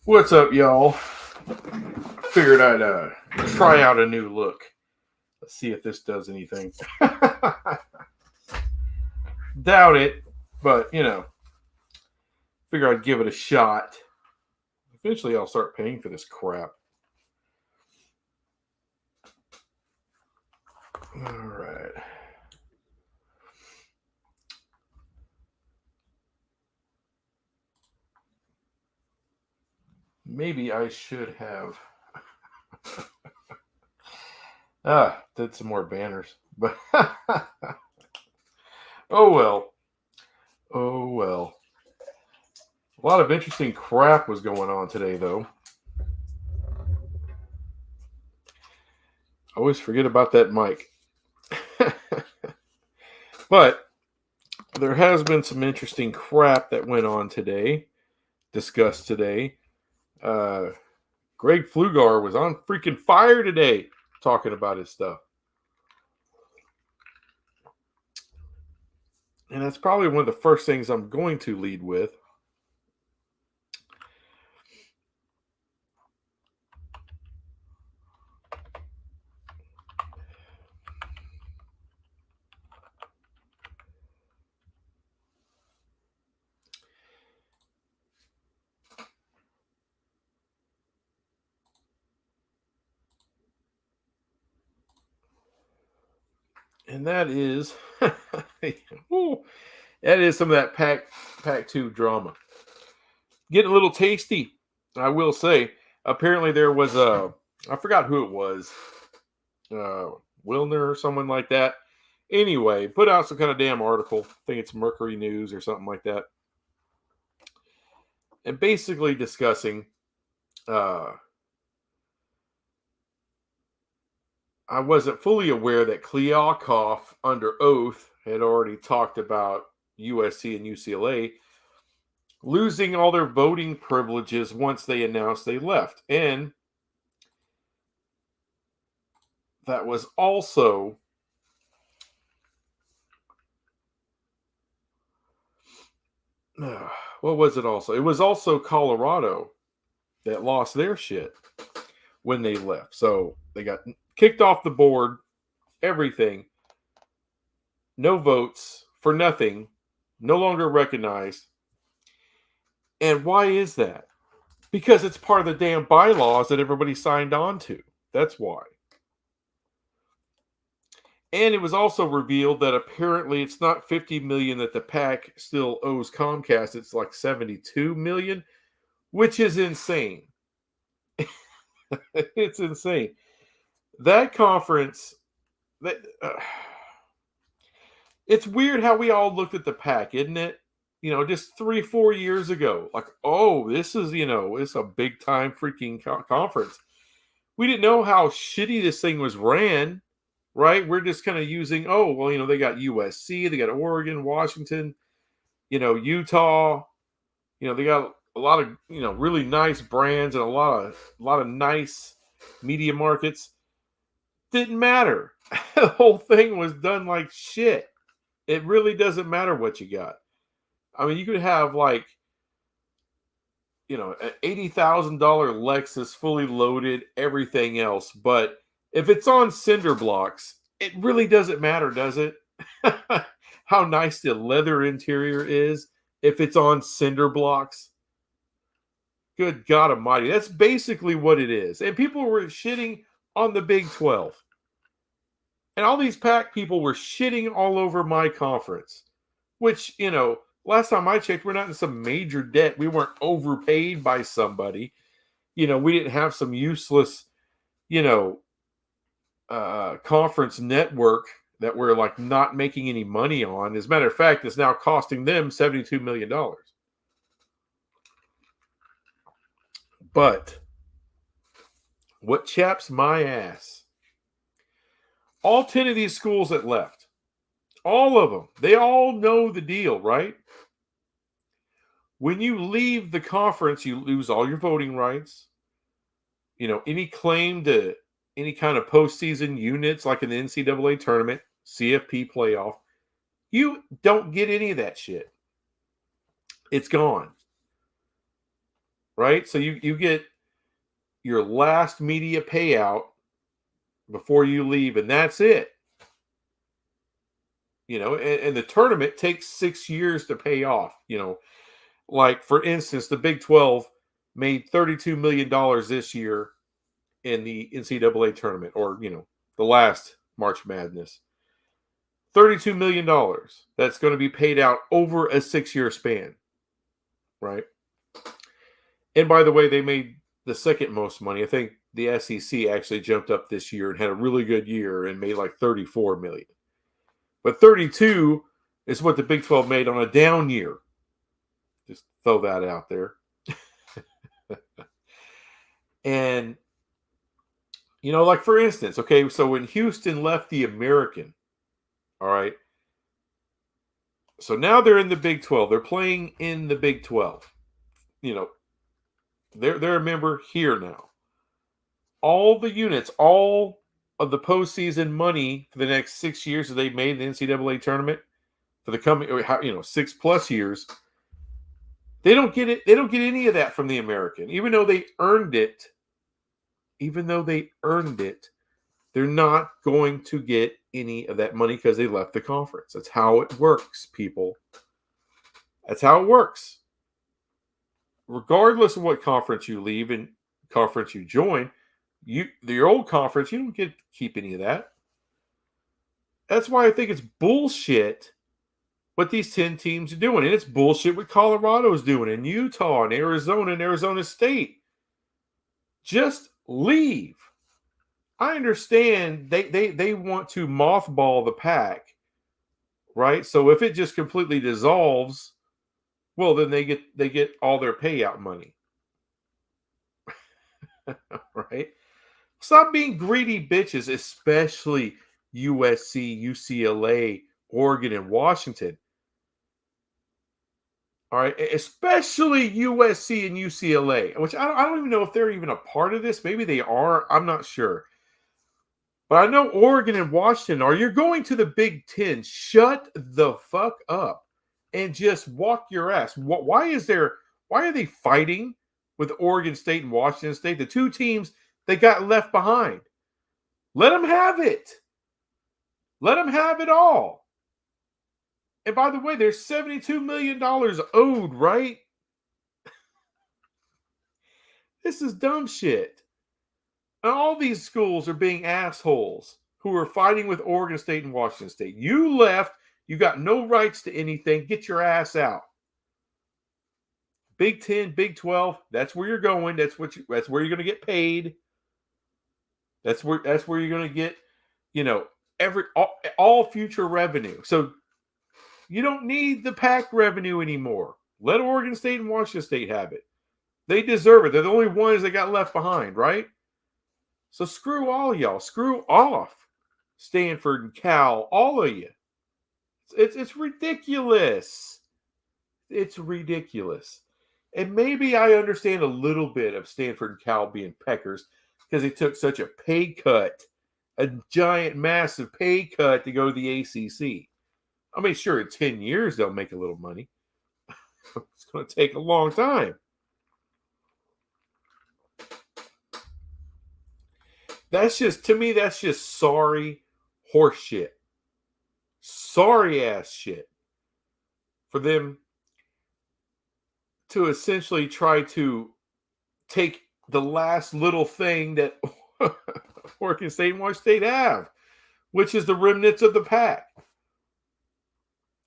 What's up, y'all? Figured I'd try out a new look. Let's see if this does anything. Doubt it, but figure I'd give it a shot. Eventually, I'll start paying for this crap. All right. Maybe I should have. Did some more banners, but oh well. Oh well. A lot of interesting crap was going on today, though. I always forget about that mic. But there has been some interesting crap that went on today, discussed today. Greg Flugar was on freaking fire today talking about his stuff. And that's probably one of the first things I'm going to lead with. And that is that is some of that Pac 2 drama. Getting a little tasty, I will say. Apparently there was I forgot who it was. Wilner or someone like that. Anyway, put out some kind of damn article. I think it's Mercury News or something like that. And basically discussing I wasn't fully aware that Kliavkoff, under oath, had already talked about USC and UCLA losing all their voting privileges once they announced they left. And that was also what was it also? It was also Colorado that lost their shit when they left. So they got kicked off the board, everything, no votes for nothing, no longer recognized. And why is that? Because it's part of the damn bylaws that everybody signed on to. That's why. And it was also revealed that apparently it's not 50 million that the PAC still owes Comcast. It's like 72 million, which is insane. It's insane. That conference, it's weird how we all looked at the PAC, isn't it? Just 3-4 years ago, like, oh, this is, it's a big time freaking conference. We didn't know how shitty this thing was ran, right? We're just kind of using, they got USC, they got Oregon, Washington, Utah, they got a lot of, really nice brands and a lot of nice media markets. Didn't matter. The whole thing was done like shit. It really doesn't matter what you got. I mean, you could have like, an $80,000 Lexus fully loaded, everything else. But if it's on cinder blocks, it really doesn't matter, does it? How nice the leather interior is if it's on cinder blocks. Good God Almighty. That's basically what it is. And people were shitting on the Big 12. And all these PAC people were shitting all over my conference, which, last time I checked, we're not in some major debt. We weren't overpaid by somebody. We didn't have some useless, conference network that we're like not making any money on. As a matter of fact, it's now costing them $72 million. But what chaps my ass, all 10 of these schools that left, all of them, they all know the deal, right? When you leave the conference, you lose all your voting rights. Any claim to any kind of postseason units like in the NCAA tournament, CFP playoff, you don't get any of that shit. It's gone. right? So you get your last media payout before you leave, and that's it. And the tournament takes 6 years to pay off. Like for instance, the Big 12 made $32 million this year in the NCAA tournament, or the last March Madness. $32 million that's going to be paid out over a 6-year span, right? And by the way, they made the second most money. I think the SEC actually jumped up this year and had a really good year and made like 34 million. But 32 is what the Big 12 made on a down year. Just throw that out there. And like for instance, okay, so when Houston left the American, all right, so now they're in the Big 12. They're playing in the Big 12. They're a member here now. All the units, all of the postseason money for the next 6 years that they made in the NCAA tournament for the coming, 6+ years, they don't get it. They don't get any of that from the American, even though they earned it. Even though they earned it, they're not going to get any of that money because they left the conference. That's how it works, people. That's how it works. Regardless of what conference you leave and conference you join, your old conference, you don't get to keep any of that. That's why I think it's bullshit what these 10 teams are doing. And it's bullshit what Colorado is doing, and Utah and Arizona State. Just leave. I understand they want to mothball the pack, right? So if it just completely dissolves, well, then they get all their payout money. Right? Stop being greedy bitches, especially USC, UCLA, Oregon, and Washington. All right, especially USC and UCLA, which I don't even know if they're even a part of this. Maybe they are. I'm not sure. But I know Oregon and Washington are. You're going to the Big Ten. Shut the fuck up and just walk your ass. Why are they fighting with Oregon State and Washington State, the two teams that got left behind? Let them have it. Let them have it all. And by the way, there's $72 million owed, right? This is dumb shit. And all these schools are being assholes who are fighting with Oregon State and Washington State. You left. You got no rights to anything. Get your ass out. Big 10, Big 12, that's where you're going. That's where you're going to get paid. That's where you're going to get, all future revenue. So you don't need the PAC revenue anymore. Let Oregon State and Washington State have it. They deserve it. They're the only ones that got left behind, right? So screw all y'all. Screw off Stanford and Cal, all of you. It's ridiculous. It's ridiculous. And maybe I understand a little bit of Stanford and Cal being peckers because they took such a pay cut, a giant, massive pay cut to go to the ACC. I mean, sure, in 10 years they'll make a little money. It's going to take a long time. To me, that's just sorry horse shit. Sorry ass shit for them to essentially try to take the last little thing that Oregon State and Washington State have, which is the remnants of the pack.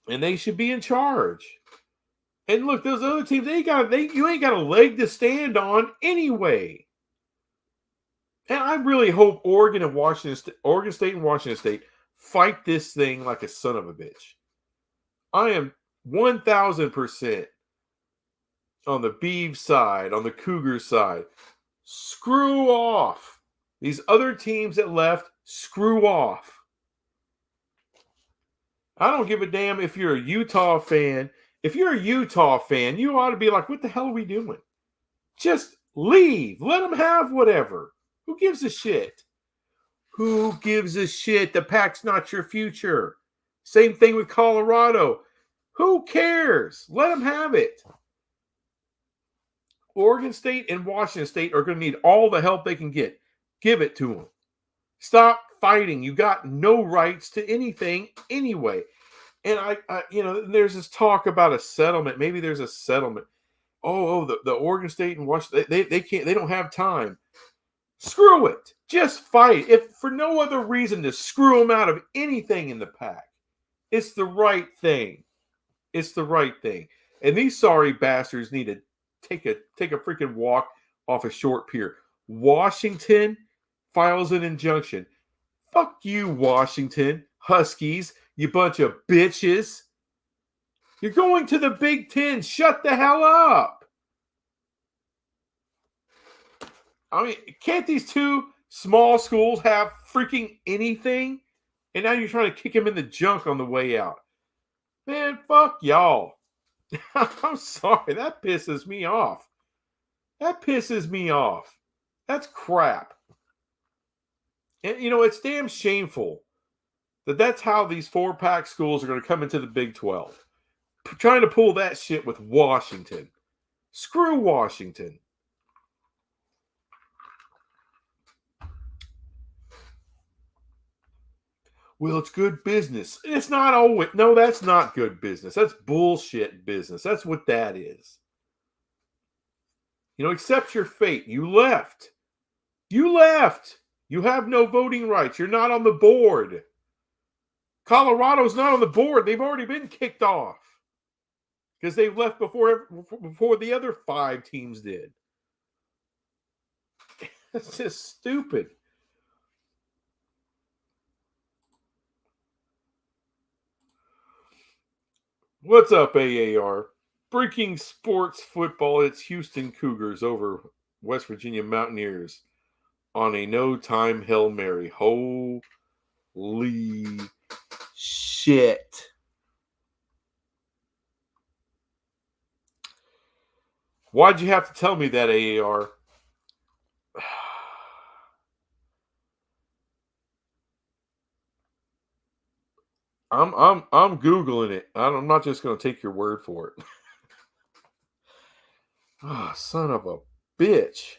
And they should be in charge. And look, those other teams, you ain't got a leg to stand on anyway. And I really hope Oregon State and Washington State fight this thing like a son of a bitch. I am 1,000% on the Beavs side, on the Cougars side. Screw off. These other teams that left, screw off. I don't give a damn if you're a Utah fan. If you're a Utah fan, you ought to be like, what the hell are we doing? Just leave. Let them have whatever. Who gives a shit? Who gives a shit? The PAC's not your future. Same thing with Colorado. Who cares? Let them have it. Oregon State and Washington State are going to need all the help they can get. Give it to them. Stop fighting. You got no rights to anything anyway. And there's this talk about a settlement. Maybe there's a settlement. The Oregon State and Washington, they can't, they don't have time. Screw it. Just fight. If for no other reason to screw them out of anything in the pack. It's the right thing. It's the right thing. And these sorry bastards need to take a freaking walk off a short pier. Washington files an injunction. Fuck you, Washington Huskies, you bunch of bitches. You're going to the Big Ten. Shut the hell up. I mean, can't these two small schools have freaking anything? And now you're trying to kick them in the junk on the way out. Man, fuck y'all. I'm sorry. That pisses me off. That pisses me off. That's crap. And, it's damn shameful that that's how these 4-pack schools are going to come into the Big 12. Trying to pull that shit with Washington. Screw Washington. Well, it's good business. It's not always. No, that's not good business. That's bullshit business. That's what that is. Accept your fate. You left. You left. You have no voting rights. You're not on the board. Colorado's not on the board. They've already been kicked off because they've left before the other 5 teams did. It's just stupid. What's up, AAR? Breaking sports football. It's Houston Cougars over West Virginia Mountaineers on a no-time Hail Mary. Holy shit. Why'd you have to tell me that, AAR? I'm Googling it. I'm not just going to take your word for it. Oh, son of a bitch.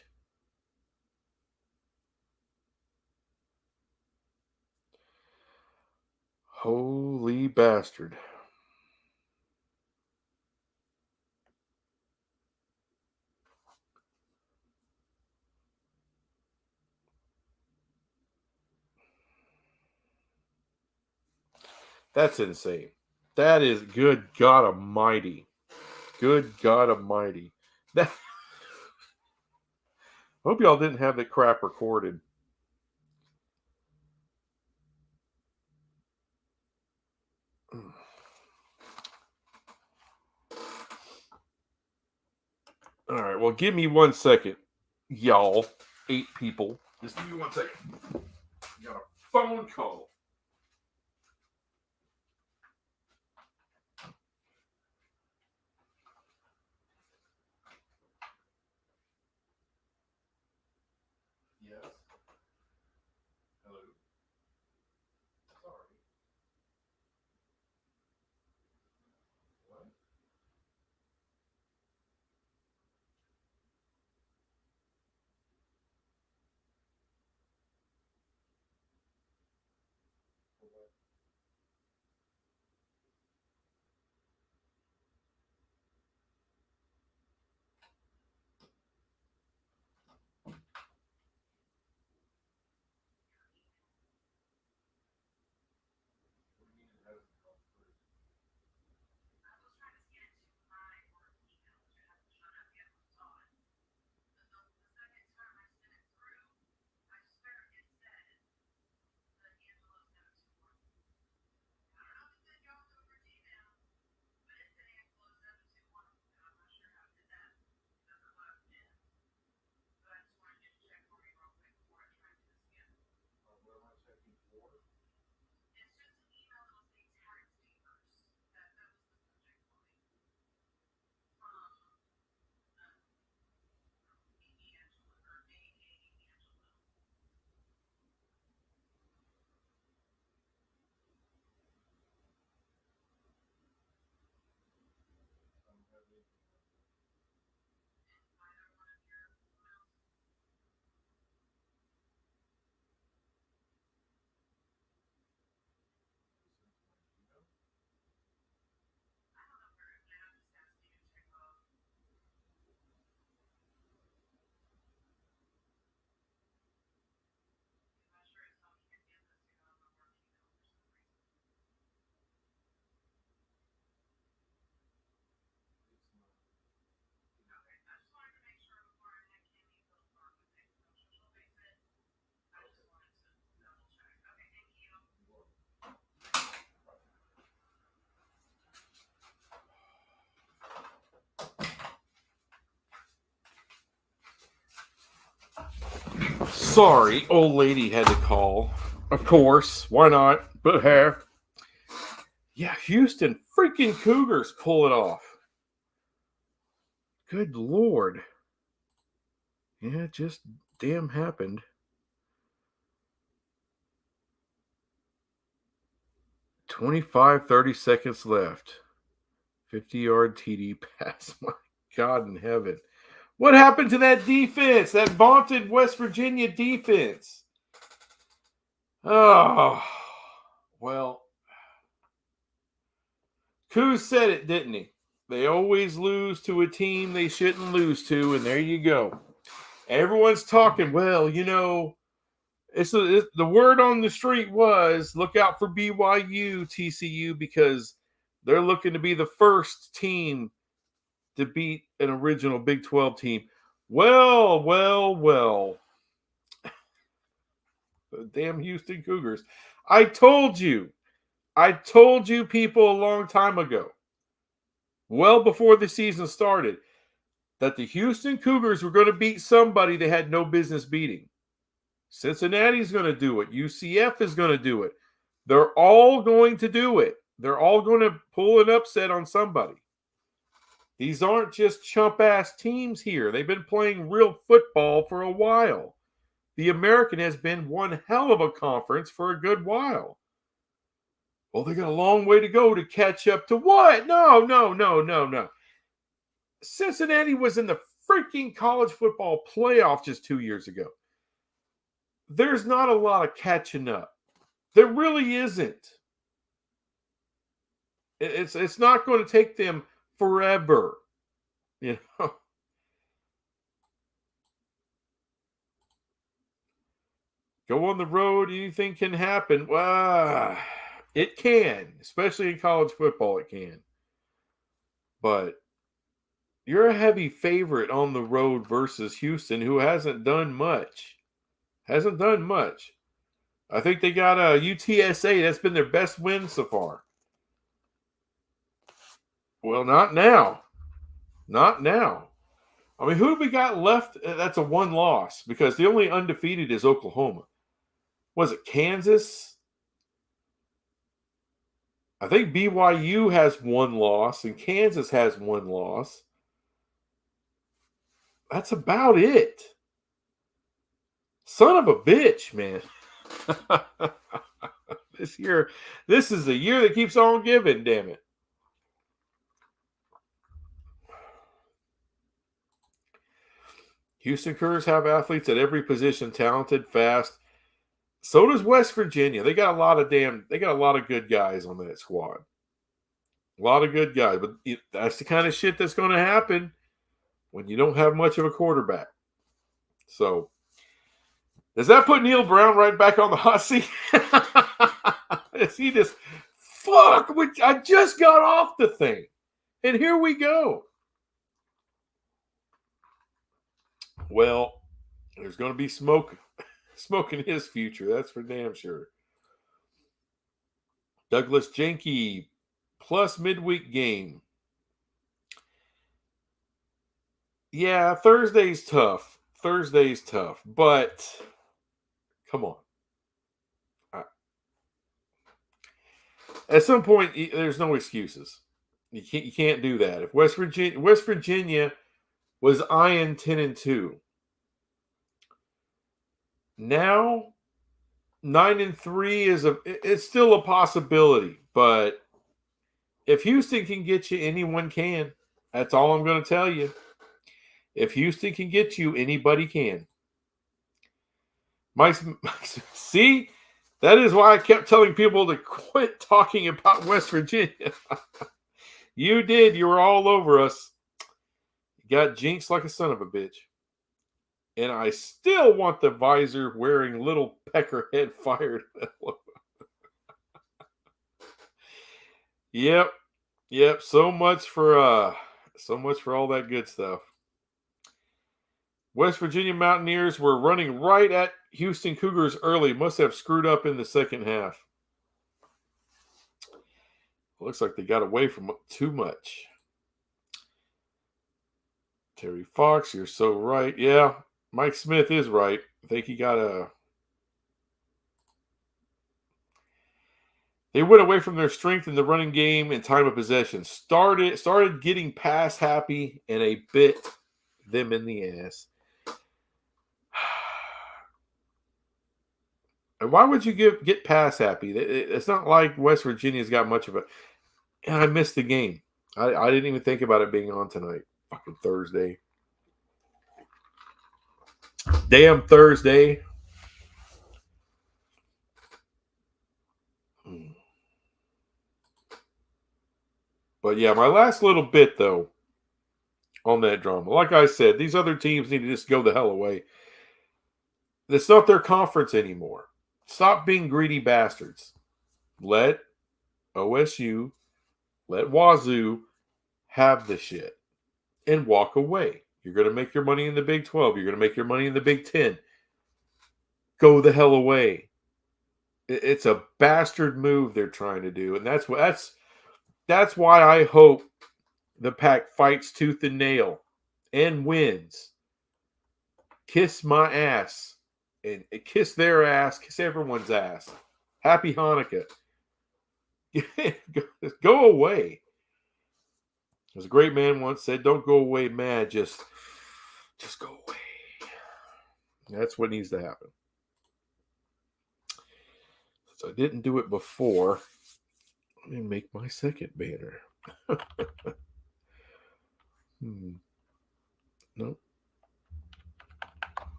Holy bastard. That's insane. That is good God Almighty. Good God Almighty. That, hope y'all didn't have that crap recorded. All right, well, give me 1 second, y'all. 8 people. Just give me 1 second. Got a phone call. Yes. Hello. Sorry. What? Sorry, old lady had to call. Of course, why not? But hey, yeah, Houston freaking Cougars pull it off. Good Lord. Yeah, it just damn happened. 30 seconds left. 50-yard TD pass. My God in heaven. What happened to that defense? That vaunted West Virginia defense? Oh, well, Coos said it, didn't he? They always lose to a team they shouldn't lose to, and there you go. Everyone's talking, well, you know, the word on the street was look out for BYU, TCU, because they're looking to be the first team to beat an original Big 12 team. Well. The damn Houston Cougars. I told you people a long time ago, well before the season started, that the Houston Cougars were going to beat somebody they had no business beating. Cincinnati's going to do it. UCF is going to do it. They're all going to do it. They're all going to pull an upset on somebody. These aren't just chump-ass teams here. They've been playing real football for a while. The American has been one hell of a conference for a good while. Well, they got a long way to go to catch up to what? No. Cincinnati was in the freaking college football playoff just 2 years ago. There's not a lot of catching up. There really isn't. It's not going to take them forever, you know. Go on the road, anything can happen. Well, it can, especially in college football, it can. But you're a heavy favorite on the road versus Houston, who hasn't done much. I think they got a UTSA. That's been their best win so far. Well, not now. I mean, who have we got left? That's a one loss because the only undefeated is Oklahoma. Was it Kansas? I think BYU has one loss and Kansas has one loss. That's about it. Son of a bitch, man. This is the year that keeps on giving, damn it. Houston Cougars have athletes at every position, talented, fast. So does West Virginia. They got a lot of good guys on that squad. A lot of good guys, but that's the kind of shit that's going to happen when you don't have much of a quarterback. So, does that put Neil Brown right back on the hot seat? Is he just, fuck, I just got off the thing. And here we go. Well, there's going to be smoke in his future. That's for damn sure. Douglas Jenke plus midweek game. Yeah, Thursday's tough. But come on. At some point, there's no excuses. You can't do that. If West Virginia was eyeing 10-2. Now 9-3 it's still a possibility, but if Houston can get you, anyone can. That's all I'm going to tell you. If Houston can get you, anybody can. See, that is why I kept telling people to quit talking about West Virginia. You did. You were all over us. You got jinxed like a son of a bitch. And I still want the visor wearing little peckerhead fired. Yep. So much for all that good stuff. West Virginia Mountaineers were running right at Houston Cougars early. Must have screwed up in the second half. Looks like they got away from too much. Terry Fox, you're so right. Yeah. Mike Smith is right. I think he got a. They went away from their strength in the running game and time of possession. Started getting pass happy, and a bit them in the ass. And why would you get pass happy? It's not like West Virginia's got much of a. And I missed the game. I didn't even think about it being on tonight. Fucking Thursday. Damn Thursday. But yeah, my last little bit though on that drama. Like I said, these other teams need to just go the hell away. It's not their conference anymore. Stop being greedy bastards. Let OSU, let Wazoo have the shit and walk away. You're going to make your money in the Big 12. You're going to make your money in the Big 10. Go the hell away. It's a bastard move they're trying to do, and that's why I hope the Pac fights tooth and nail and wins. Kiss my ass and kiss their ass, kiss everyone's ass. Happy Hanukkah. Go away. As a great man once said, don't go away mad, just go away. That's what needs to happen. Since I didn't do it before, let me make my second banner. Nope.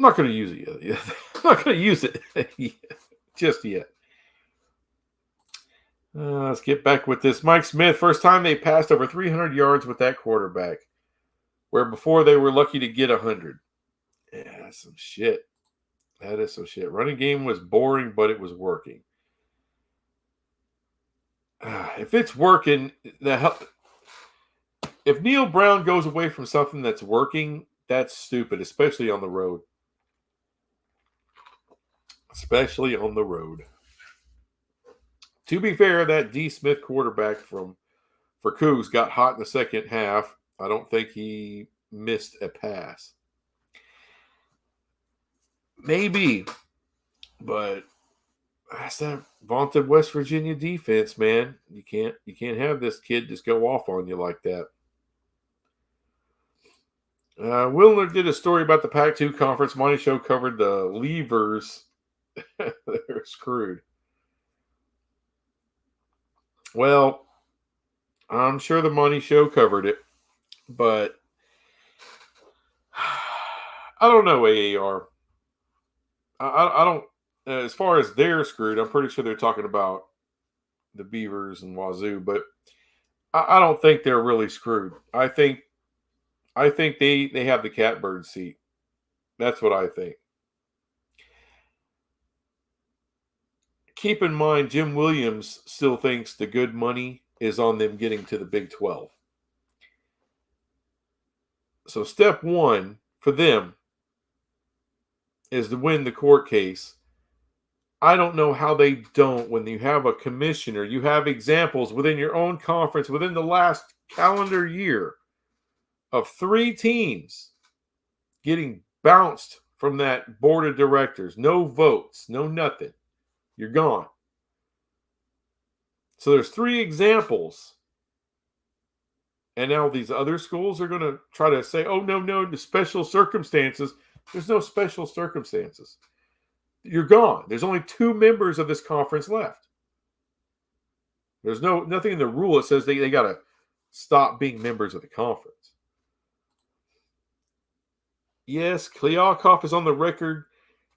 I'm not going to use it yet. I'm not going to use it just yet. Let's get back with this. Mike Smith, first time they passed over 300 yards with that quarterback, where before they were lucky to get 100. Yeah, that's some shit. That is some shit. Running game was boring, but it was working. If it's working, if Neil Brown goes away from something that's working, that's stupid, especially on the road. Especially on the road. To be fair, that D. Smith quarterback for Cougs got hot in the second half. I don't think he missed a pass. Maybe, but that's that vaunted West Virginia defense, man. You can't have this kid just go off on you like that. Wilner did a story about the Pac-2 conference. Money Show covered the levers. They're screwed. Well, I'm sure the Money Show covered it, but I don't know, AAR. I don't. As far as they're screwed, I'm pretty sure they're talking about the Beavers and Wazoo, but I don't think they're really screwed. I think they have the catbird seat. That's what I think. Keep in mind, Jim Williams still thinks the good money is on them getting to the Big 12. So step one for them is to win the court case. I don't know how they don't when you have a commissioner. You have examples within your own conference within the last calendar year of 3 teams getting bounced from that board of directors. No votes, no nothing. You're gone. So there's 3 examples. And now these other schools are going to try to say, oh, no, the special circumstances. There's no special circumstances. You're gone. There's only 2 members of this conference left. There's nothing in the rule that says they got to stop being members of the conference. Yes, Kliavkoff is on the record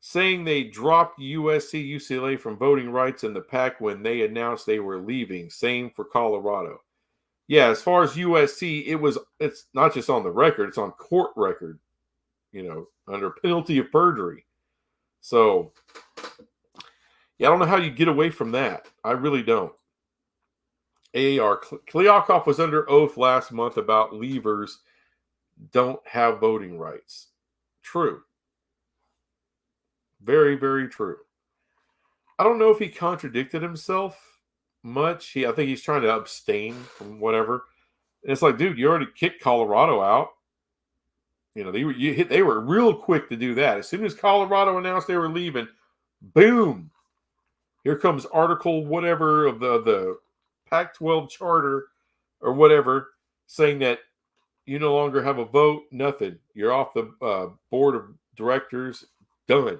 saying they dropped USC, UCLA from voting rights in the Pac when they announced they were leaving. Same for Colorado. Yeah, as far as USC, it's not just on the record, it's on court record, under penalty of perjury. So, yeah, I don't know how you get away from that. I really don't. AAR, Kliavkoff was under oath last month about leavers don't have voting rights. True. Very, very true. I don't know if he contradicted himself much. I think he's trying to abstain from whatever. And it's like, dude, you already kicked Colorado out. They were real quick to do that. As soon as Colorado announced they were leaving, boom, here comes Article whatever of the Pac-12 charter or whatever, saying that you no longer have a vote. Nothing. You're off the board of directors. Done.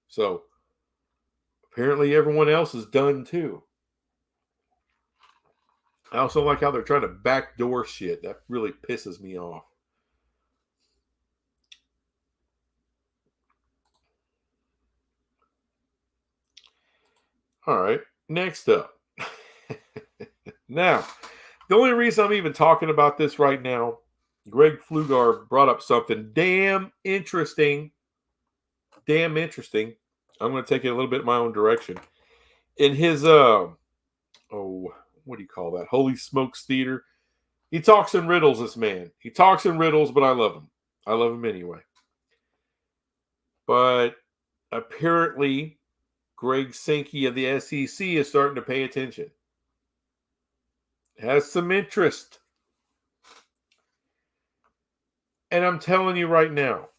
So apparently everyone else is done too. I also like how they're trying to backdoor shit. That really pisses me off. All right, next up. Now, the only reason I'm even talking about this right now, Greg Flugar brought up something damn interesting. Damn interesting. I'm going to take it a little bit in my own direction. In his, what do you call that? Holy Smokes Theater. He talks in riddles, this man. He talks in riddles, but I love him. I love him anyway. But apparently, Greg Sankey of the SEC is starting to pay attention. Has some interest. And I'm telling you right now,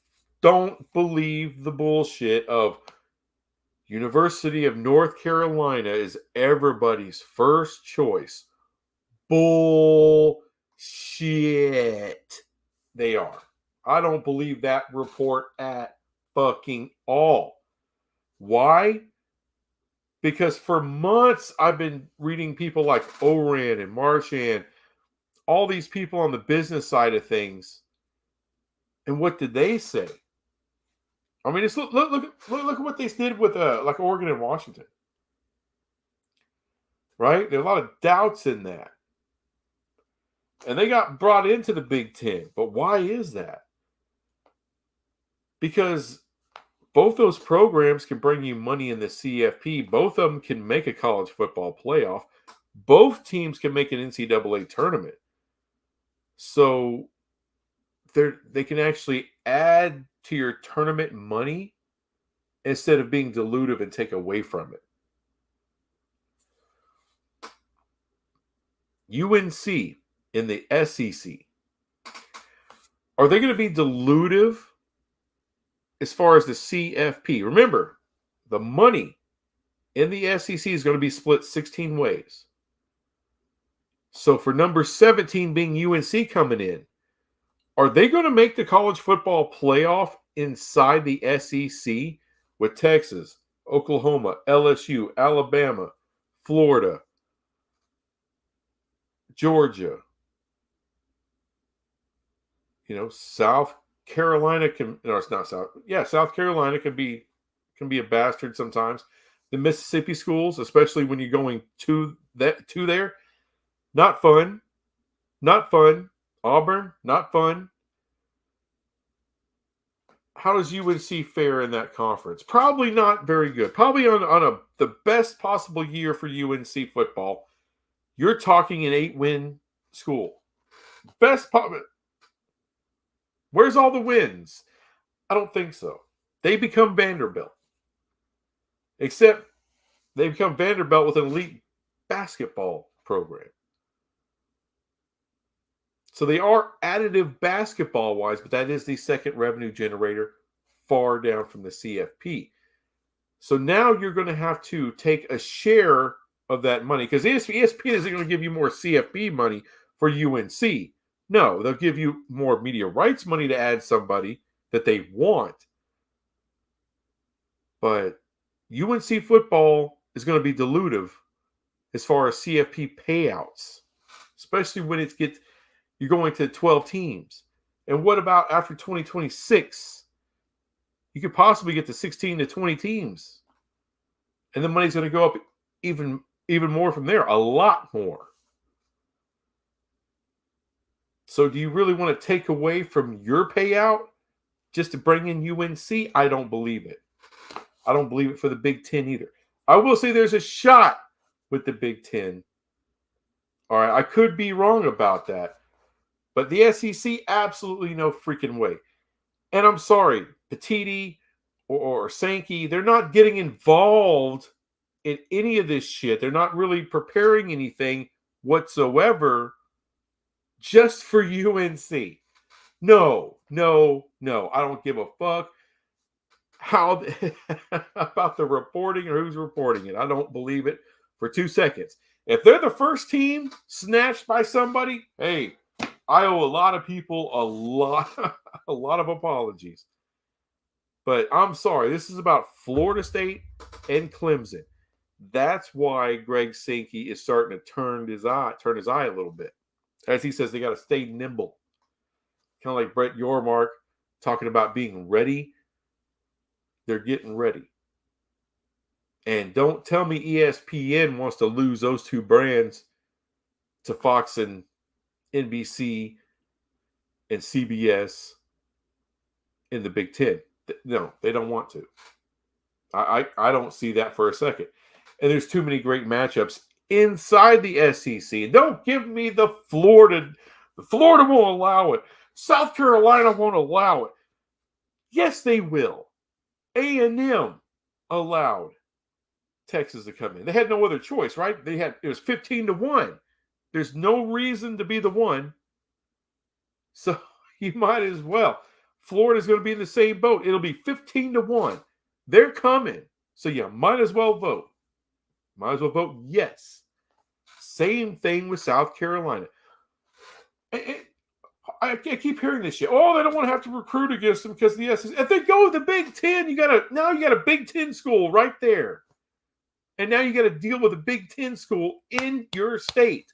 don't believe the bullshit of University of North Carolina is everybody's first choice. Bullshit. They are. I don't believe that report at fucking all. Why? Because for months I've been reading people like Oran and Marchand, all these people on the business side of things. And what did they say? I mean, look at what they did with like Oregon and Washington. Right? There are a lot of doubts in that. And they got brought into the Big Ten. But why is that? Because both those programs can bring you money in the CFP. Both of them can make a college football playoff. Both teams can make an NCAA tournament. So they can actually add to your tournament money instead of being dilutive and take away from it. UNC in the SEC, are they going to be dilutive as far as the CFP? Remember, the money in the SEC is going to be split 16 ways. So for number 17 being UNC coming in, are they going to make the college football playoff inside the SEC with Texas, Oklahoma, LSU, Alabama, Florida, Georgia? South Carolina it's not South. Yeah, South Carolina can be a bastard sometimes. The Mississippi schools, especially when you're going to there, not fun. Not fun. Auburn, not fun. How does UNC fare in that conference? Probably not very good. Probably on the best possible year for UNC football. You're talking an 8-win school. Where's all the wins? I don't think so. They become Vanderbilt. Except they become Vanderbilt with an elite basketball program. So they are additive basketball-wise, but that is the second revenue generator far down from the CFP. So now you're going to have to take a share of that money because ESPN isn't going to give you more CFP money for UNC. No, they'll give you more media rights money to add somebody that they want. But UNC football is going to be dilutive as far as CFP payouts, especially when you're going to 12 teams. And what about after 2026? You could possibly get to 16 to 20 teams. And the money's going to go up even more from there, a lot more. So do you really want to take away from your payout just to bring in UNC? I don't believe it. I don't believe it for the Big Ten either. I will say there's a shot with the Big Ten. All right, I could be wrong about that. But the SEC, absolutely no freaking way. And I'm sorry, Petiti or Sankey, they're not getting involved in any of this shit. They're not really preparing anything whatsoever just for UNC. No, no, no. I don't give a fuck how about the reporting or who's reporting it. I don't believe it for 2 seconds. If they're the first team snatched by somebody, hey, I owe a lot of people a lot of apologies. But I'm sorry, this is about Florida State and Clemson. That's why Greg Sankey is starting to turn his eye a little bit. As he says, they got to stay nimble. Kind of like Brett Yormark talking about being ready. They're getting ready. And don't tell me ESPN wants to lose those two brands to Fox and NBC and CBS in the Big Ten. No, they don't want to. I don't see that for a second. And there's too many great matchups inside the SEC. And don't give me the Florida. Florida won't allow it. South Carolina won't allow it. Yes, they will. A&M allowed Texas to come in. They had no other choice, right? It was 15-1. There's no reason to be the one. So you might as well. Florida's going to be in the same boat. It'll be 15-1. They're coming. So you might as well vote. Might as well vote yes. Same thing with South Carolina. I keep hearing this shit. Oh, they don't want to have to recruit against them because of the SEC. If they go to the Big Ten, you got a Big Ten school right there. And now you got to deal with a Big Ten school in your state.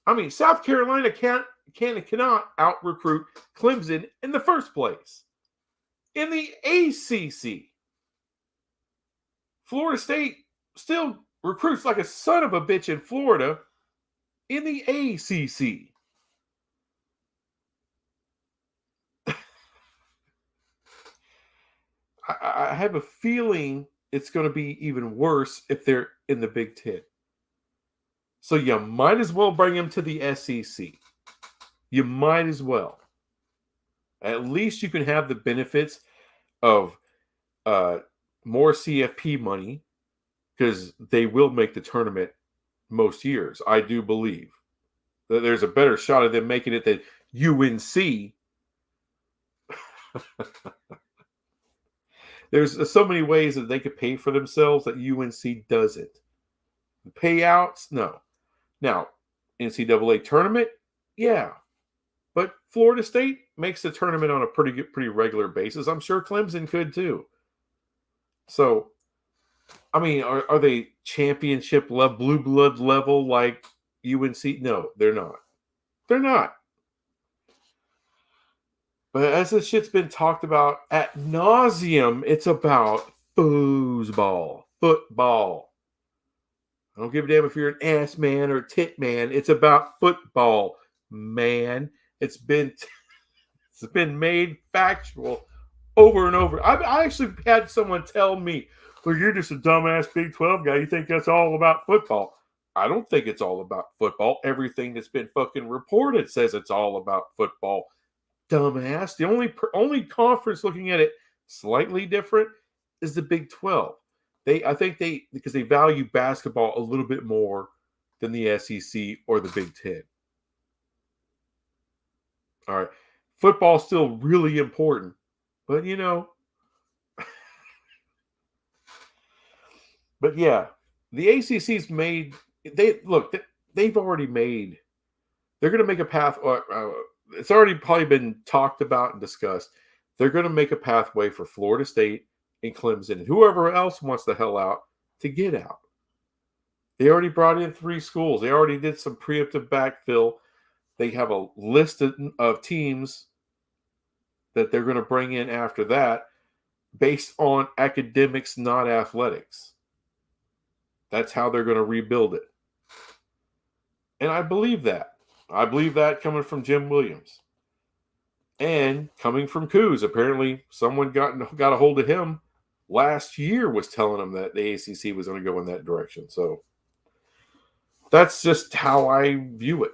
I mean, South Carolina cannot out-recruit Clemson in the first place. In the ACC, Florida State still recruits like a son of a bitch in Florida in the ACC. I have a feeling it's going to be even worse if they're in the Big Ten. So you might as well bring them to the SEC. You might as well. At least you can have the benefits of more CFP money because they will make the tournament most years. I do believe that there's a better shot of them making it than UNC. There's so many ways that they could pay for themselves that UNC doesn't. Payouts, no. Now, NCAA tournament, yeah. But Florida State makes the tournament on a pretty regular basis. I'm sure Clemson could too. So, I mean, are they championship level, blue blood level like UNC? No, they're not. They're not. But as this shit's been talked about ad nauseum, it's about foosball, football. I don't give a damn if you're an ass man or a tit man. It's about football, man. It's been made factual over and over. I actually had someone tell me, well, you're just a dumbass Big 12 guy. You think that's all about football. I don't think it's all about football. Everything that's been fucking reported says it's all about football. Dumbass. The only conference looking at it slightly different is the Big 12. Because they value basketball a little bit more than the SEC or the Big 10. All right. Football's still really important, but but yeah, the ACC's made. They've already made. They're going to make a path. It's already probably been talked about and discussed. They're going to make a pathway for Florida State and Clemson and whoever else wants the hell out to get out. They already brought in 3 schools. They already did some preemptive backfill. They have a list of teams that they're going to bring in after that based on academics, not athletics. That's how they're going to rebuild it. And I believe that. I believe that coming from Jim Williams. And coming from Coos. Apparently, someone got a hold of him last year was telling him that the ACC was going to go in that direction. So that's just how I view it.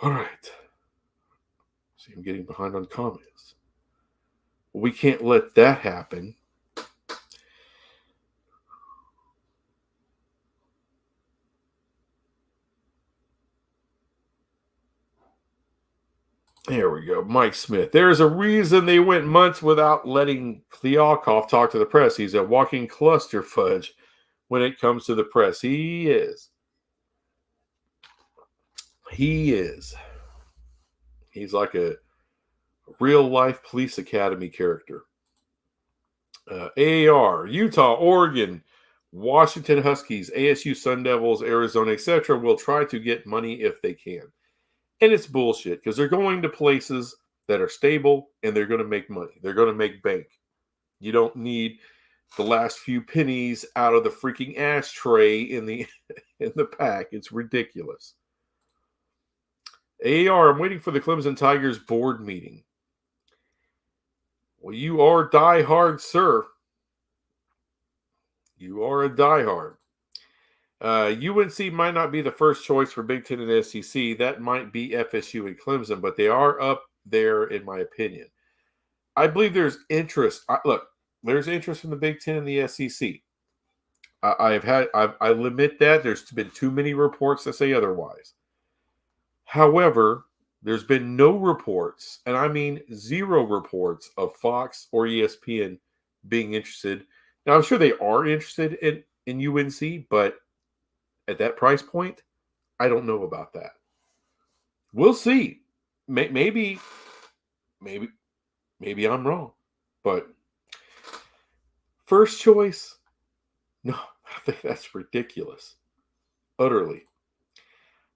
All right. See, I'm getting behind on comments. We can't let that happen. There we go. Mike Smith. There's a reason they went months without letting Klyakov talk to the press. He's a walking cluster fudge when it comes to the press. He is. He is. He's like a real life police academy character. AAR, Utah, Oregon, Washington Huskies, ASU Sun Devils, Arizona, etc. will try to get money if they can. And it's bullshit because they're going to places that are stable and they're going to make money. They're going to make bank. You don't need the last few pennies out of the freaking ashtray in the pack. It's ridiculous. AAR, I'm waiting for the Clemson Tigers board meeting. Well, you are diehard, sir. You are a diehard. UNC might not be the first choice for Big Ten and SEC. That might be FSU and Clemson, but they are up there, in my opinion. I believe there's interest. Look, there's interest in the Big Ten and the SEC. I admit that there's been too many reports that say otherwise. However, there's been no reports, and I mean zero reports of Fox or ESPN being interested. Now, I'm sure they are interested in UNC, but at that price point, I don't know about that. We'll see. Maybe I'm wrong, but first choice, no, I think that's ridiculous, utterly.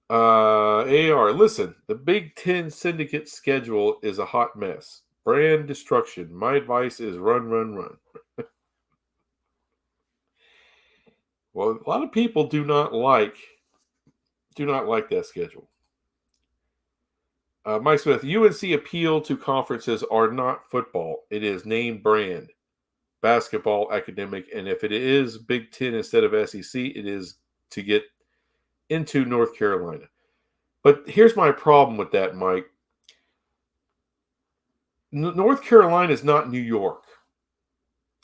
AR, listen, the Big Ten syndicate schedule is a hot mess. Brand destruction. My advice is run, run, run. Well, a lot of people do not like that schedule. Mike Smith, UNC appeal to conferences are not football. It is name brand, basketball, academic, and if it is Big Ten instead of SEC, it is to get into North Carolina. But here's my problem with that, Mike. North Carolina is not New York.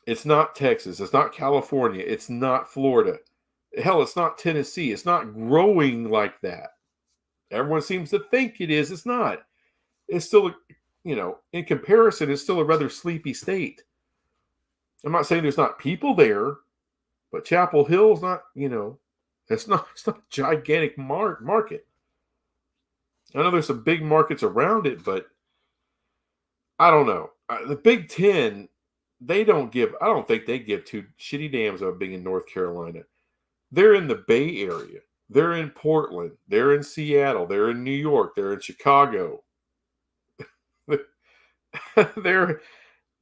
It's not Texas. It's not California. It's not Florida. Hell, it's not Tennessee. It's not growing like that. Everyone seems to think it is. It's not. It's still, in comparison, it's still a rather sleepy state. I'm not saying there's not people there, but Chapel Hill is not, it's not a gigantic market. I know there's some big markets around it, but I don't know. The Big Ten, I don't think they give two shitty dams about being in North Carolina. They're in the Bay Area. They're in Portland. They're in Seattle. They're in New York. They're in Chicago. they're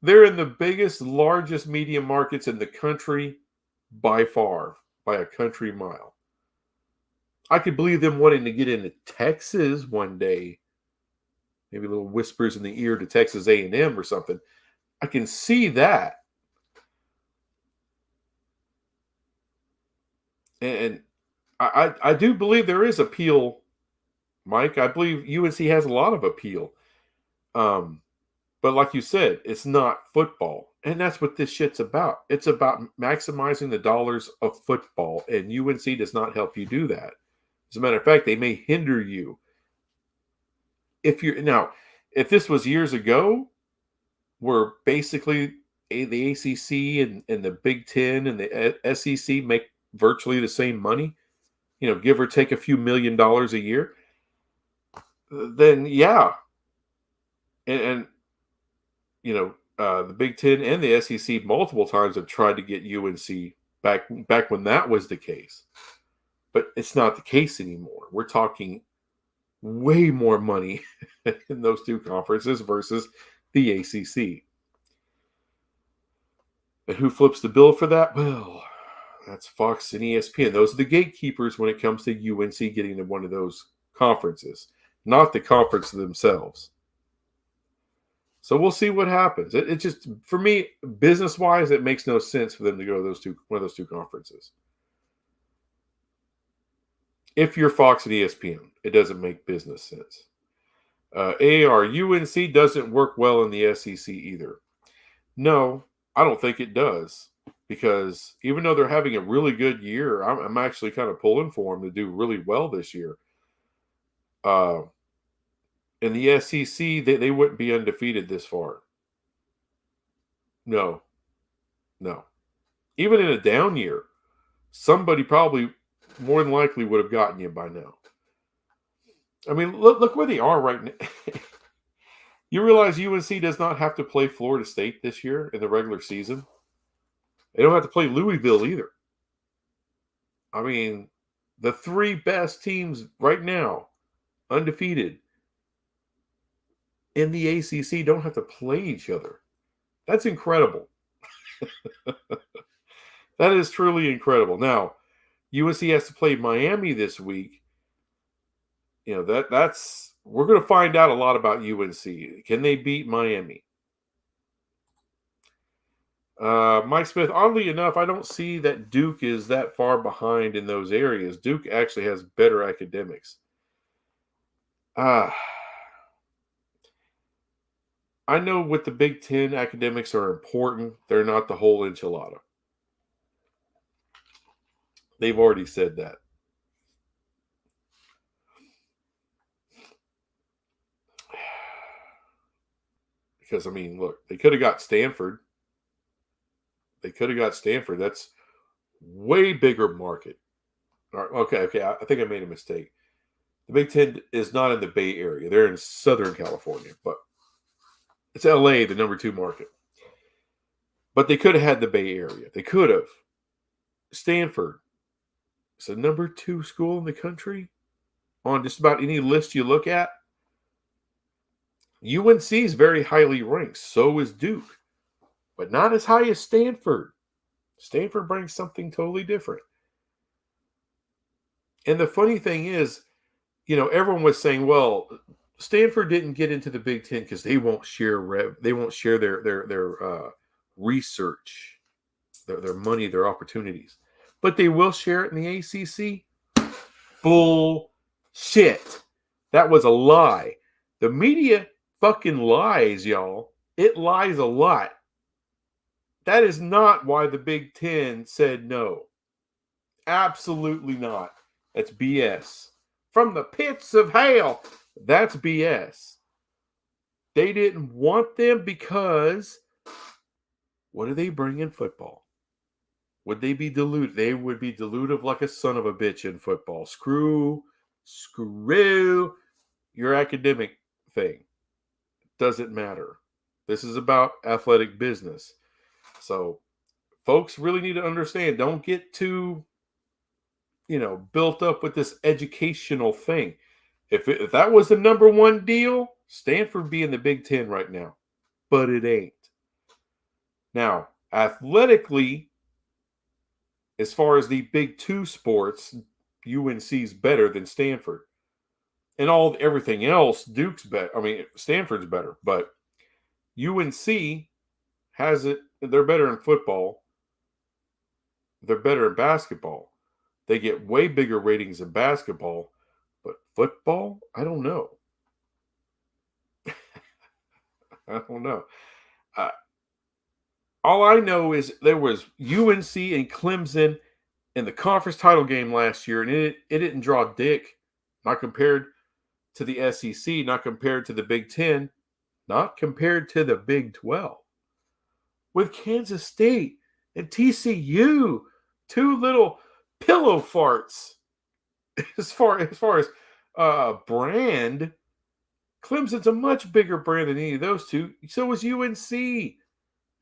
in the biggest, largest media markets in the country by far, by a country mile. I could believe them wanting to get into Texas one day. Maybe little whispers in the ear to Texas A&M or something. I can see that. And I do believe there is appeal, Mike. I believe UNC has a lot of appeal. But like you said, it's not football. And that's what this shit's about. It's about maximizing the dollars of football. And UNC does not help you do that. As a matter of fact, they may hinder you. If this was years ago, where basically the ACC and the Big Ten and the SEC make virtually the same money, give or take a few $1 million a year, then yeah. And the Big Ten and the SEC multiple times have tried to get UNC back when that was the case. But it's not the case anymore. We're talking way more money in those two conferences versus the ACC. And who flips the bill for that? Well, that's Fox and ESPN. Those are the gatekeepers when it comes to UNC getting to one of those conferences, not the conference themselves. So we'll see what happens. It just, for me, business-wise, it makes no sense for them to go to one of those two conferences. If you're Fox and ESPN, it doesn't make business sense. AR, UNC doesn't work well in the SEC either. No, I don't think it does. Because even though they're having a really good year, I'm actually kind of pulling for them to do really well this year. Uh, in the SEC, they wouldn't be undefeated this far. No, no. Even in a down year, somebody probably more than likely would have gotten you by now. I mean, look where they are right now. You realize UNC does not have to play Florida State this year in the regular season. They don't have to play Louisville either. I mean, the three best teams right now, undefeated in the ACC, don't have to play each other. That's incredible. That is truly incredible. Now, UNC has to play Miami this week. You know, that's we're going to find out a lot about UNC. Can they beat Miami? Mike Smith, oddly enough, I don't see that Duke is that far behind in those areas. Duke actually has better academics. I know with the Big Ten, academics are important. They're not the whole enchilada. They've already said that. Because, I mean, look, they could have got Stanford. That's way bigger market. All right, okay. I think I made a mistake. The Big Ten is not in the Bay Area. They're in Southern California, but it's LA, the number 2 market. But they could have had the Bay Area. They could have. Stanford. It's the number 2 school in the country on just about any list you look at. UNC is very highly ranked. So is Duke. But not as high as Stanford. Stanford brings something totally different. And the funny thing is, you know, everyone was saying, well, Stanford didn't get into the Big Ten because they won't share their research, their money, their opportunities. But they will share it in the ACC. Bullshit. That was a lie. The media fucking lies, y'all. It lies a lot. That is not why the Big Ten said no. Absolutely not. That's BS. From the pits of hell, that's BS. They didn't want them because what do they bring in football? Would they be diluted? They would be dilutive like a son of a bitch in football. Screw your academic thing. Doesn't matter. This is about athletic business. So, folks really need to understand, don't get too, built up with this educational thing. If that was the number 1 deal, Stanford would be in the Big Ten right now. But it ain't. Now, athletically, as far as the Big 2 sports, UNC's better than Stanford. And everything else, Duke's better. I mean, Stanford's better. But UNC has it. They're better in football. They're better in basketball. They get way bigger ratings in basketball. But football, I don't know. I don't know. All I know is there was UNC and Clemson in the conference title game last year, and it didn't draw dick. Not compared to the SEC, not compared to the Big Ten, not compared to the Big 12. With Kansas State and TCU, 2 little pillow farts. As far as brand, Clemson's a much bigger brand than any of those 2. So was UNC.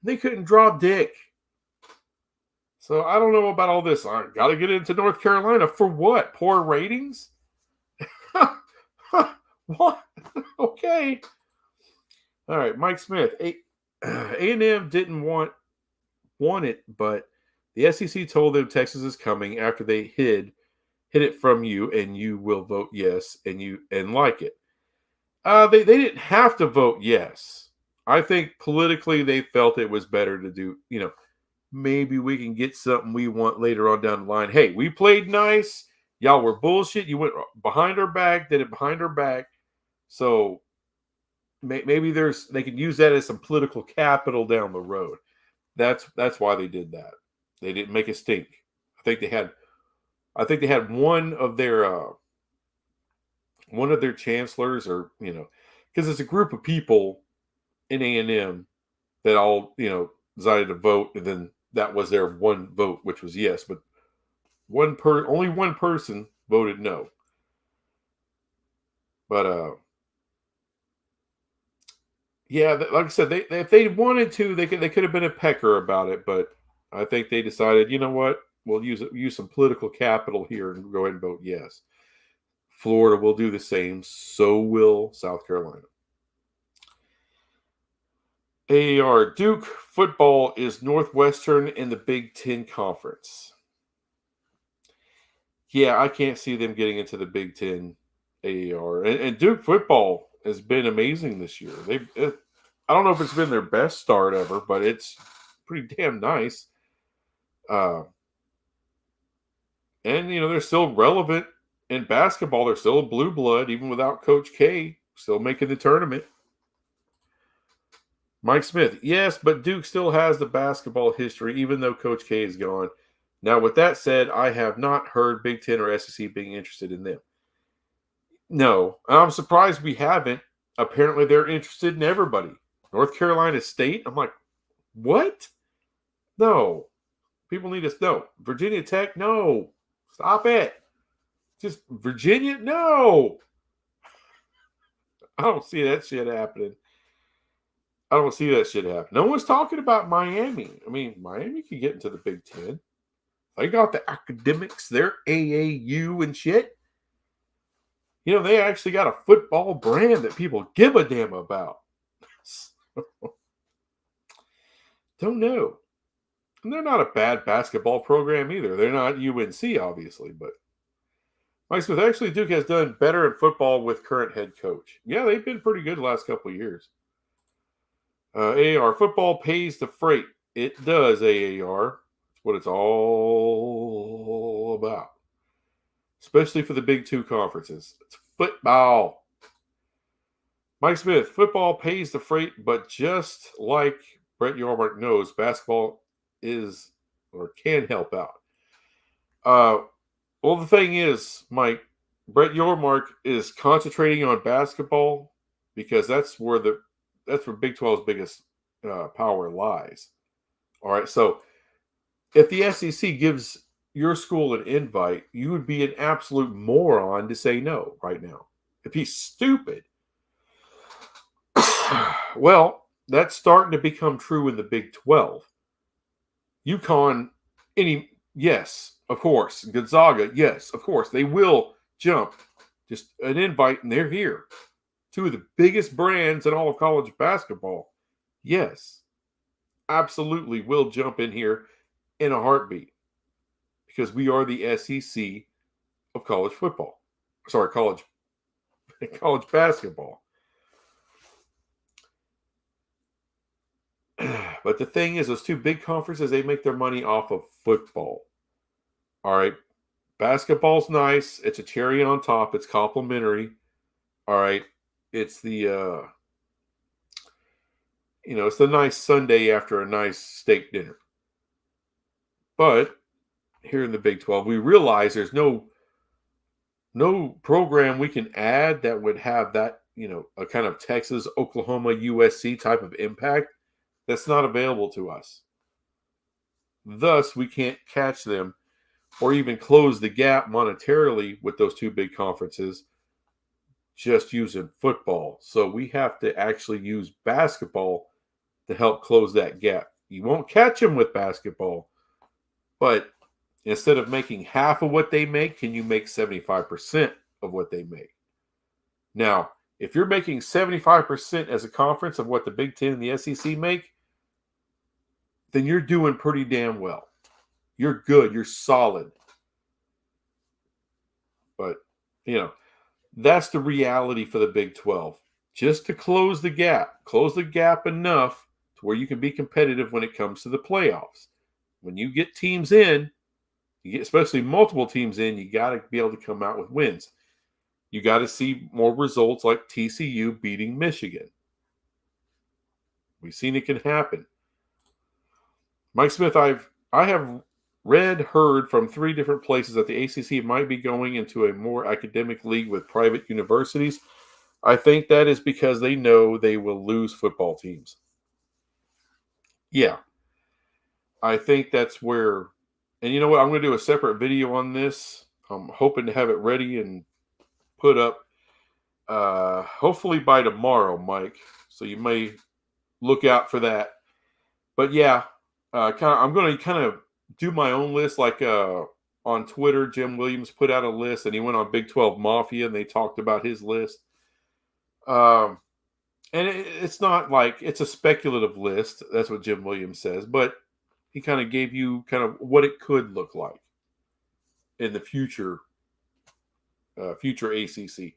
They couldn't draw dick. So I don't know about all this. I got to get into North Carolina for what? Poor ratings? What? Okay. All right, Mike Smith. A&M didn't want it, but the SEC told them Texas is coming after they hid it from you, and you will vote yes and like it. They didn't have to vote yes. I think politically they felt it was better to do, maybe we can get something we want later on down the line. Hey, we played nice. Y'all were bullshit. You went behind our back, did it behind our back. So maybe they could use that as some political capital down the road. That's why they did that. They didn't make a stink. I think they had one of their chancellors, or because it's a group of people in A&M that all decided to vote, and then that was their one vote, which was yes, but only one person voted no. But yeah, like I said, if they wanted to, they could have been a pecker about it, but I think they decided, you know what, we'll use some political capital here and go ahead and vote yes. Florida will do the same. So will South Carolina. AAR Duke football is Northwestern in the Big Ten Conference. Yeah, I can't see them getting into the Big Ten AAR. And Duke football has been amazing this year. I don't know if it's been their best start ever, but it's pretty damn nice. And they're still relevant in basketball. They're still a blue blood, even without Coach K, still making the tournament. Mike Smith, yes, but Duke still has the basketball history, even though Coach K is gone. Now, with that said, I have not heard Big Ten or SEC being interested in them. No, I'm surprised we haven't. Apparently, they're interested in everybody. North Carolina State, I'm like, what? No. People need to know. Virginia Tech, no. Stop it. Just Virginia, no. I don't see that shit happening. I don't see that shit happen. No one's talking about Miami. I mean, Miami can get into the Big Ten. They got the academics. They're AAU and shit. They actually got a football brand that people give a damn about. Don't know. And they're not a bad basketball program either. They're not UNC, obviously, but Mike Smith, actually, Duke has done better in football with current head coach. Yeah, they've been pretty good the last couple of years. AAR football pays the freight. It does, AAR. That's what it's all about. Especially for the Big Two conferences. It's football. Mike Smith, football pays the freight, but just like Brett Yormark knows, basketball is or can help out. Well, the thing is, Mike, Brett Yormark is concentrating on basketball because that's where Big 12's biggest power lies. All right, so if the SEC gives your school an invite, you would be an absolute moron to say no right now. If he's stupid. Well, that's starting to become true in the Big 12. UConn, yes, of course. Gonzaga, yes, of course. They will jump. Just an invite, and they're here. Two of the biggest brands in all of college basketball. Yes, absolutely will jump in here in a heartbeat because we are the SEC of college football. Sorry, college basketball. But the thing is, those two big conferences, they make their money off of football. All right, basketball's nice. It's a cherry on top. It's complimentary. All right. It's the it's the nice Sunday after a nice steak dinner. But here in the Big 12, we realize there's no program we can add that would have that, a kind of Texas, Oklahoma, USC type of impact. That's not available to us. Thus, we can't catch them or even close the gap monetarily with those two big conferences just using football. So we have to actually use basketball to help close that gap. You won't catch them with basketball, but instead of making half of what they make, can you make 75% of what they make? Now, if you're making 75% as a conference of what the Big Ten and the SEC make, then you're doing pretty damn well. You're good. You're solid. But, that's the reality for the Big 12. Just to close the gap enough to where you can be competitive when it comes to the playoffs. When you get teams in, especially multiple teams in, you got to be able to come out with wins. You got to see more results like TCU beating Michigan. We've seen it can happen. Mike Smith, I have heard from 3 different places that the ACC might be going into a more academic league with private universities. I think that is because they know they will lose football teams. Yeah. I think that's where, and you know what? I'm going to do a separate video on this. I'm hoping to have it ready and put up hopefully by tomorrow, Mike. So you may look out for that. But yeah, I'm going to kind of do my own list. Like on Twitter, Jim Williams put out a list, and he went on Big 12 Mafia, and they talked about his list. And it's not like it's a speculative list. That's what Jim Williams says. But he kind of gave you kind of what it could look like in the future ACC. And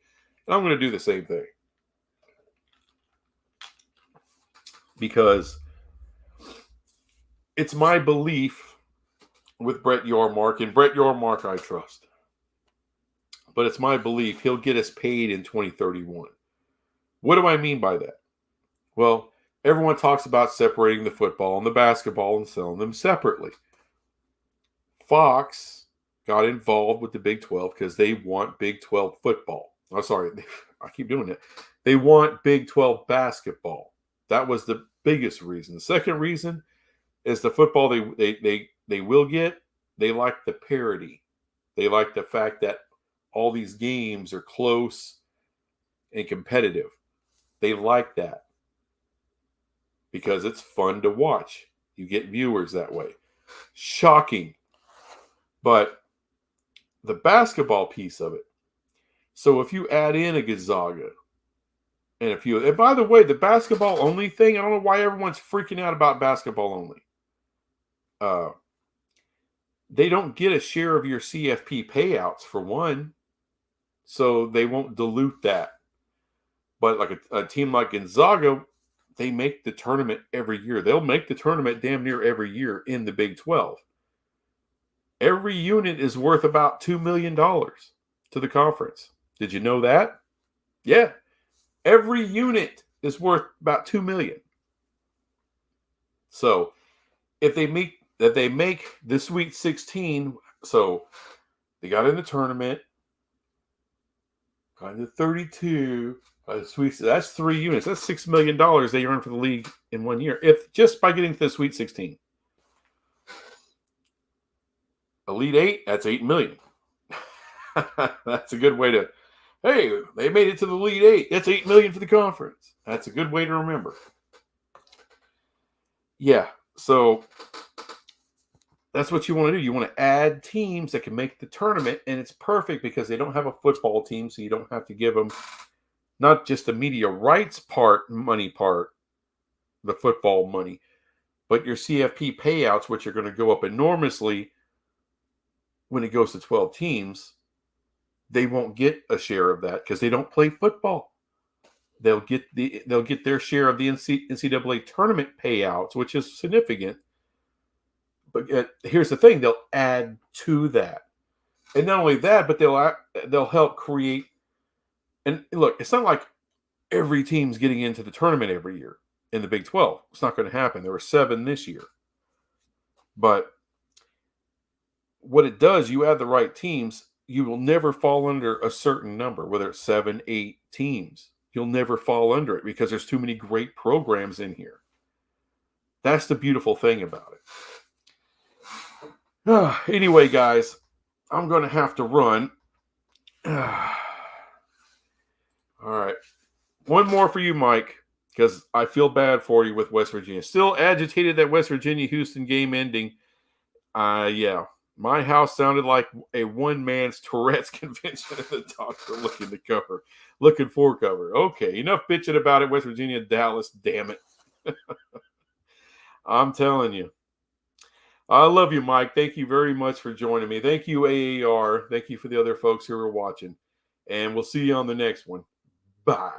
I'm going to do the same thing. Because it's my belief with Brett Yormark, and Brett Yormark I trust. But it's my belief he'll get us paid in 2031. What do I mean by that? Well, everyone talks about separating the football and the basketball and selling them separately. Fox got involved with the Big 12 because they want Big 12 football. Oh, sorry, I keep doing it. They want Big 12 basketball. That was the biggest reason. The second reason is the football they will get. They like the parity. They like the fact that all these games are close and competitive. They like that because it's fun to watch. You get viewers that way. Shocking. But the basketball piece of it. So if you add in a Gonzaga and by the way, the basketball only thing, I don't know why everyone's freaking out about basketball only. They don't get a share of your CFP payouts for one. So they won't dilute that. But like a team like Gonzaga, they make the tournament every year. They'll make the tournament damn near every year in the Big 12. Every unit is worth about $2 million to the conference. Did you know that? Yeah. Every unit is worth about $2 million. So if they make the Sweet 16, so they got in the tournament, got into 32. That's 3 units. That's $6 million they earn for the league in 1 year. If just by getting to the Sweet 16. Elite 8, that's $8 million. That's a good way to, hey, they made it to the Elite 8. That's $8 million for the conference. That's a good way to remember. Yeah, so that's what you want to do. You want to add teams that can make the tournament, and it's perfect because they don't have a football team, so you don't have to give them not just the media rights money part, the football money, but your CFP payouts, which are going to go up enormously when it goes to 12 teams. They won't get a share of that because they don't play football. They'll get their share of the NCAA tournament payouts, which is significant. But here's the thing: they'll add to that, and not only that, but they'll help create. And look, it's not like every team's getting into the tournament every year in the Big 12. It's not going to happen. There were 7 this year. But what it does, you add the right teams, you will never fall under a certain number, whether it's 7, 8 teams. You'll never fall under it because there's too many great programs in here. That's the beautiful thing about it. Anyway, guys, I'm going to have to run. All right. One more for you, Mike, because I feel bad for you with West Virginia. Still agitated that West Virginia-Houston game ending. Yeah. My house sounded like a one-man's Tourette's convention at the doctor looking for cover. Okay, enough bitching about it, West Virginia, Dallas, damn it. I'm telling you. I love you, Mike. Thank you very much for joining me. Thank you, AAR. Thank you for the other folks who are watching. And we'll see you on the next one. Bye.